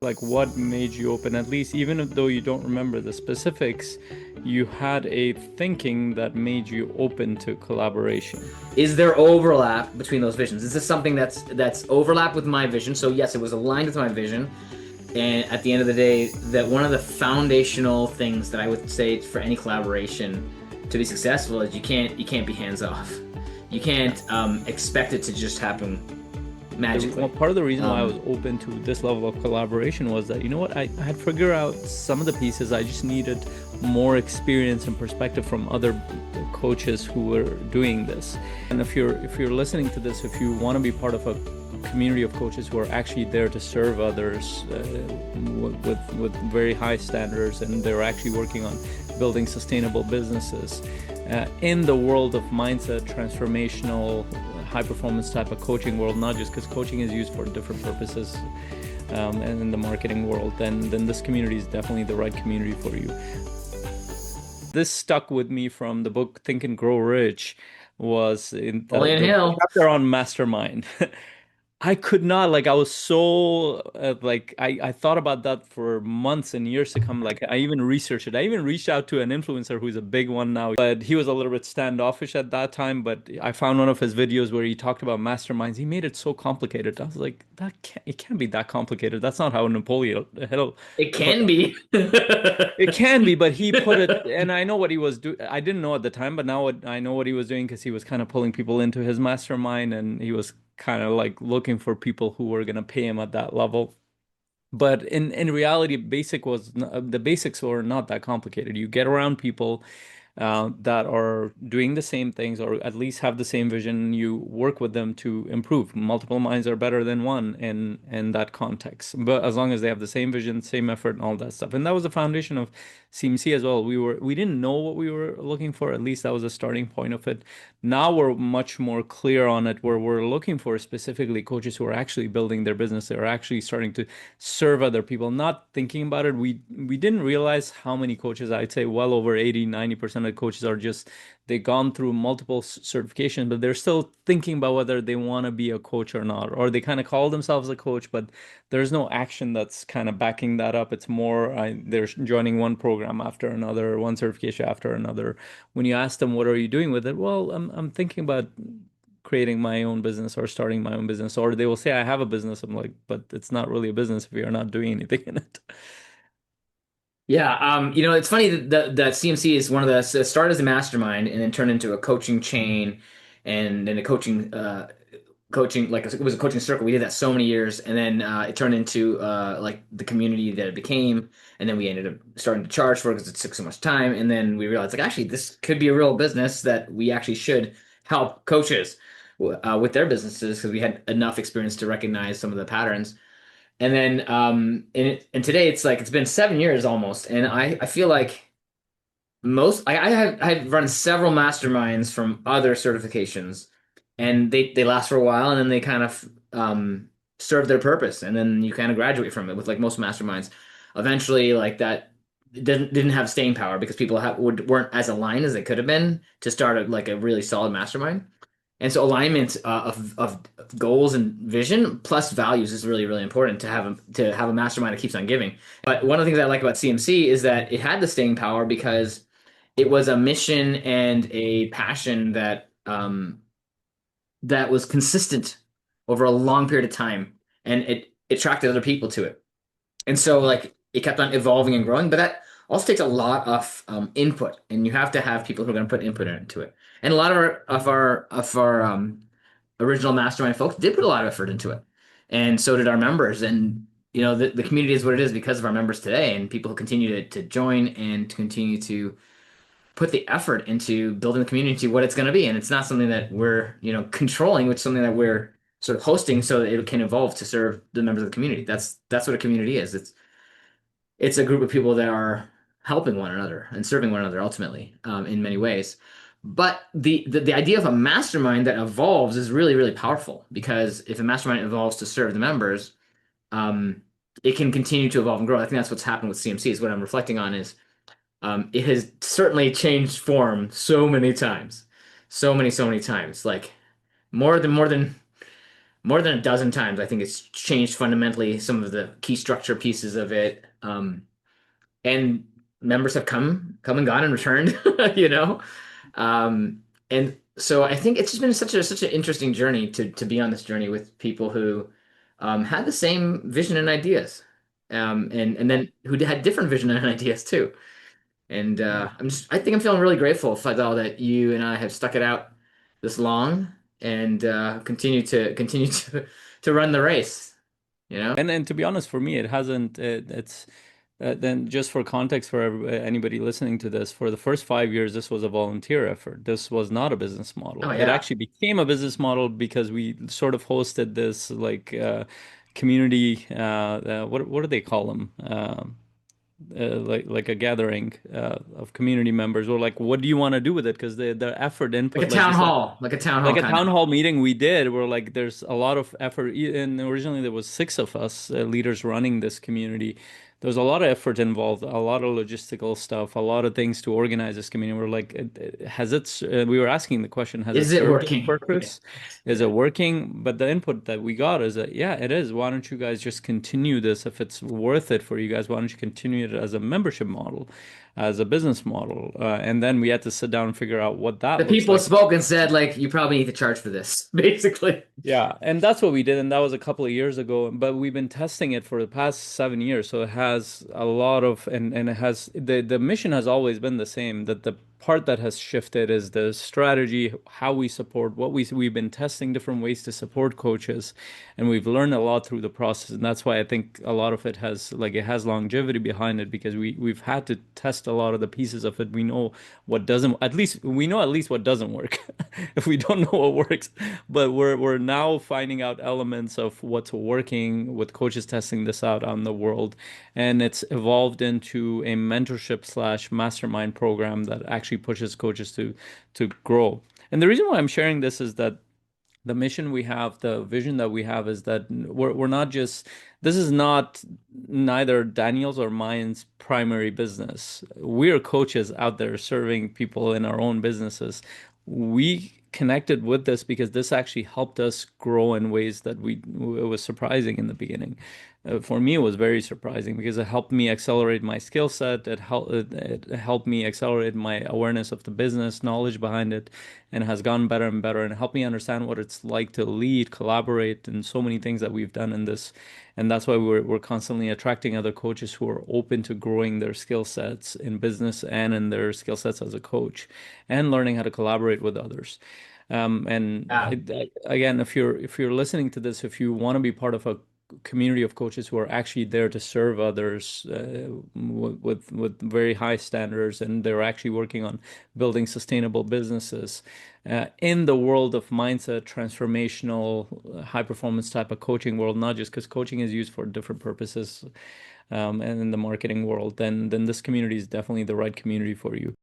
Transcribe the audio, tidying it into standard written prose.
Like what made you open, at least even though you don't remember the specifics, you had a thinking that made you open to collaboration. Is there overlap between those visions? Is this something that's overlap with my vision? So yes, it was aligned with my vision. And at the end of the day, that one of the foundational things that I would say for any collaboration to be successful is you can't be hands off. You Yeah. can't expect it to just happen Well, magically. part of the reason why I was Um, open to this level of collaboration was that, you know what, I had figured out some of the pieces. I just needed more experience and perspective from other coaches who were doing this. And if you're listening to this, if you want to be part of a community of coaches who are actually there to serve others with very high standards, and they're actually working on building sustainable businesses in the world of mindset transformational high performance type of coaching world, not just because coaching is used for different purposes, and in the marketing world, then this community is definitely the right community for you. This stuck with me from the book Think and Grow Rich, was in the, Napoleon the Hill. chapter on mastermind. I could not, like, I was so like I thought about that for months and years to come. Like, I even researched it. I even reached out to an influencer who's a big one now, but he was a little bit standoffish at that time. But I found one of his videos where he talked about masterminds. He made it so complicated. I was like, it can't be that complicated. That's not how Napoleon Hill It put can be. it. Can be, but he put it, and I know what he was doing. I didn't know at the time, but now I know what he was doing because he was kind of pulling people into his mastermind, and he was kind of like looking for people who were going to pay him at that level. But in reality, the basics were not that complicated. You get around people that are doing the same things or at least have the same vision. You work with them to improve. Multiple minds are better than one in that context. But as long as they have the same vision, same effort, and all that stuff. And that was the foundation of CMC as well. We didn't know what we were looking for. At least that was the starting point of it. Now we're much more clear on it, where we're looking for specifically coaches who are actually building their business. They're actually starting to serve other people, not thinking about it. We didn't realize how many coaches, I'd say well over 80-90% of coaches are just, they've gone through multiple certifications, but they're still thinking about whether they want to be a coach or not, or they kind of call themselves a coach, but there's no action that's kind of backing that up. It's more they're joining one program after another, one certification after another. When you ask them, what are you doing with it? Well, I'm thinking about creating my own business or starting my own business. Or they will say, I have a business. I'm like, but it's not really a business if you're not doing anything in it. Yeah, it's funny that CMC is one of the so it started as a mastermind and then turned into a coaching chain and then a coaching like it was a coaching circle. We did that so many years, and then it turned into like the community that it became, and then we ended up starting to charge for it because it took so much time, and then we realized like actually this could be a real business that we actually should help coaches with their businesses because we had enough experience to recognize some of the patterns. And then and today it's like it's been 7 years almost, and I feel like I have run several masterminds from other certifications, and they last for a while, and then they kind of serve their purpose, and then you kind of graduate from it with like most masterminds. Eventually, like that didn't have staying power because people weren't as aligned as they could have been to start like a really solid mastermind. And so alignment of goals and vision plus values is really, really important to have a mastermind that keeps on giving. But one of the things I like about CMC is that it had the staying power because it was a mission and a passion that was consistent over a long period of time, and it attracted other people to it. And so like it kept on evolving and growing, but that also takes a lot of input, and you have to have people who are going to put input into it. And a lot of our original mastermind folks did put a lot of effort into it, and so did our members. And the community is what it is because of our members today, and people who continue to join and to continue to put the effort into building the community to what it's going to be. And it's not something that we're controlling, which is something that we're sort of hosting so that it can evolve to serve the members of the community. That's what a community is. It's a group of people that are helping one another and serving one another ultimately in many ways. But the idea of a mastermind that evolves is really, really powerful because if a mastermind evolves to serve the members, um, it can continue to evolve and grow. I think that's what's happened with CMC is what I'm reflecting on is it has certainly changed form so many times. So many times. Like more than more than a dozen times. I think it's changed fundamentally some of the key structure pieces of it. And members have come and gone and returned, you know. And so I think it's just been such an interesting journey to be on this journey with people who had the same vision and ideas, and then who had different vision and ideas too. And Yeah. I think I'm feeling really grateful, Fadal, that you and I have stuck it out this long and continue to run the race. You know? And to be honest, for me, it hasn't. It's then just for context for anybody listening to this, for the first 5 years, this was a volunteer effort. This was not a business Oh model. It yeah, actually became a business model because we sort of hosted this like community. What do they call them? Like a gathering of community members. Or like, what do you want to do with it? Because the effort like a input, like you town said, hall, like a town hall like a kind of. town hall meeting we did where like there's a lot of effort and originally there was six of us leaders running this community. There was a lot of effort involved, a lot of logistical stuff, a lot of things to organize this community. We're like, we were asking the question, has it Is it served its working? purpose? Is Yeah. it working? But the input that we got is that yeah, it is. Why don't you guys just continue this? If it's worth it for you guys, why don't you continue it as a membership model, as a business model? And then we had to sit down and figure out what The that looks people like. spoke and said, like, you probably need to charge for this, basically. Yeah, and that's what we did, and that was a couple of years ago. But we've been testing it for the past 7 years, so it has a lot of, and it has the mission has always been the same. That the part that has shifted is the strategy, how we support, we've been testing different ways to support coaches, and we've learned a lot through the process, and that's why I think a lot of it has like it has longevity behind it because we've had to test a lot of the pieces of it. We know what doesn't, at least we know at least what doesn't work. If we don't know what works, but we're now finding out elements of what's working with coaches testing this out on the world, and it's evolved into a mentorship slash mastermind program that actually pushes coaches to grow. And the reason why I'm sharing this is that the mission we have, the vision that we have is that we're not just, this is not neither Daniel's or mine's primary business. We're coaches out there serving people in our own businesses. We connected with this because this actually helped us grow in ways that it was surprising in the beginning. For me, it was very surprising because it helped me accelerate my skill set. It helped me accelerate my awareness of the business, knowledge behind it, and has gotten better and better and helped me understand what it's like to lead, collaborate, and so many things that we've done in this. And that's why we're constantly attracting other coaches who are open to growing their skill sets in business and in their skill sets as a coach and learning how to collaborate with others. Yeah. Again, if you're listening to this, if you want to be part of a community of coaches who are actually there to serve others with very high standards, and they're actually working on building sustainable businesses in the world of mindset, transformational, high performance type of coaching world, not just because coaching is used for different purposes, and in the marketing world, then this community is definitely the right community for you.